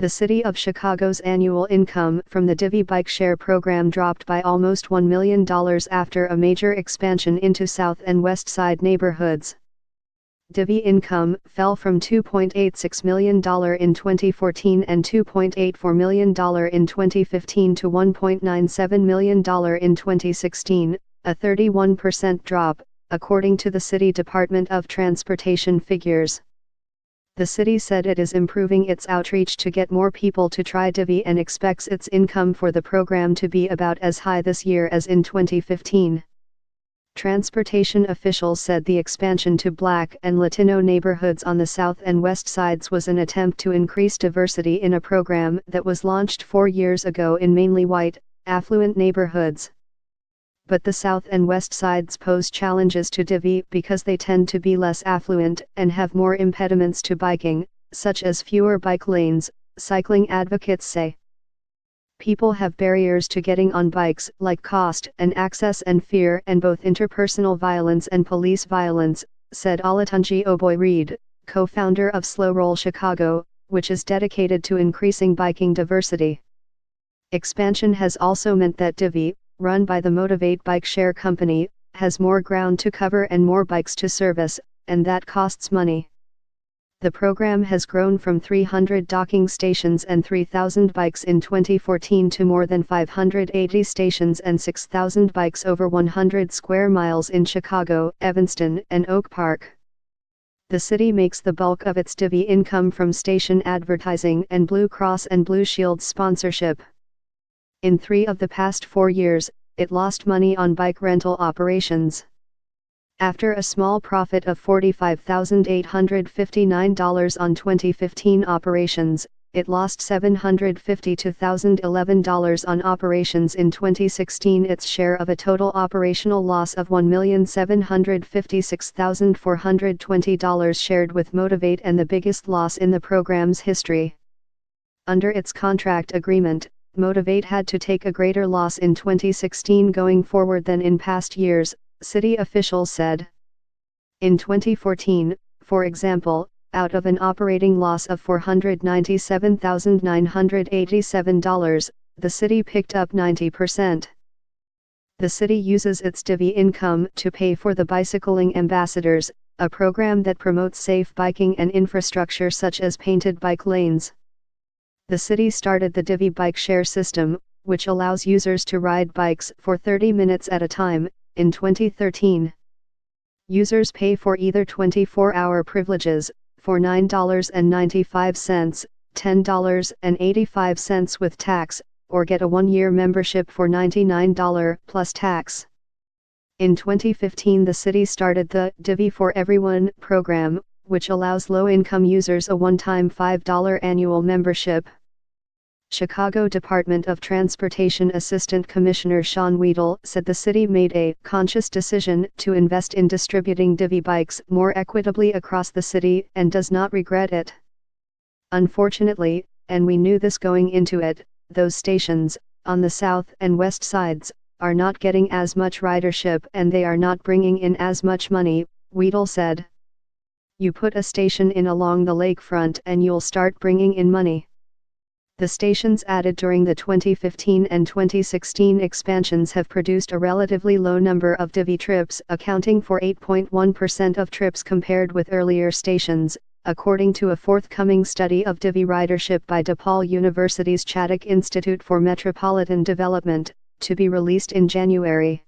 The city of Chicago's annual income from the Divvy bike share program dropped by almost $1 million after a major expansion into South and West Side neighborhoods. Divvy income fell from $2.86 million in 2014 and $2.84 million in 2015 to $1.97 million in 2016, a 31% drop, according to the City Department of Transportation figures. The city said it is improving its outreach to get more people to try Divvy and expects its income for the program to be about as high this year as in 2015. Transportation officials said the expansion to Black and Latino neighborhoods on the South and West Sides was an attempt to increase diversity in a program that was launched 4 years ago in mainly white, affluent neighborhoods. But the South and West Sides pose challenges to Divvy because they tend to be less affluent and have more impediments to biking, such as fewer bike lanes, cycling advocates say. People have barriers to getting on bikes like cost and access and fear and both interpersonal violence and police violence, said Olatunji Oboy-Reed, co-founder of Slow Roll Chicago, which is dedicated to increasing biking diversity. Expansion has also meant that Divvy, run by the Motivate Bike Share Company, has more ground to cover and more bikes to service, and that costs money. The program has grown from 300 docking stations and 3,000 bikes in 2014 to more than 580 stations and 6,000 bikes over 100 square miles in Chicago, Evanston, and Oak Park. The city makes the bulk of its Divvy income from station advertising and Blue Cross and Blue Shield sponsorship. In 3 of the past 4 years, it lost money on bike rental operations. After a small profit of $45,859 on 2015 operations, it lost $752,011 on operations in 2016. Its share of a total operational loss of $1,756,420 shared with Motivate and the biggest loss in the program's history. Under its contract agreement, Motivate had to take a greater loss in 2016 going forward than in past years, city officials said. In 2014, for example, out of an operating loss of $497,987, the city picked up 90%. The city uses its Divvy income to pay for the Bicycling Ambassadors, a program that promotes safe biking and infrastructure such as painted bike lanes. The city started the Divvy bike share system, which allows users to ride bikes for 30 minutes at a time, in 2013. Users pay for either 24-hour privileges, for $9.95, $10.85 with tax, or get a 1-year membership for $99 plus tax. In 2015 the city started the Divvy for Everyone program, which allows low-income users a one-time $5 annual membership. Chicago Department of Transportation Assistant Commissioner Sean Weedle said the city made a conscious decision to invest in distributing Divvy bikes more equitably across the city and does not regret it. Unfortunately, and we knew this going into it, those stations, on the south and west sides, are not getting as much ridership and they are not bringing in as much money, Weedle said. You put a station in along the lakefront and you'll start bringing in money. The stations added during the 2015 and 2016 expansions have produced a relatively low number of Divvy trips, accounting for 8.1% of trips compared with earlier stations, according to a forthcoming study of Divvy ridership by DePaul University's Chaddock Institute for Metropolitan Development, to be released in January.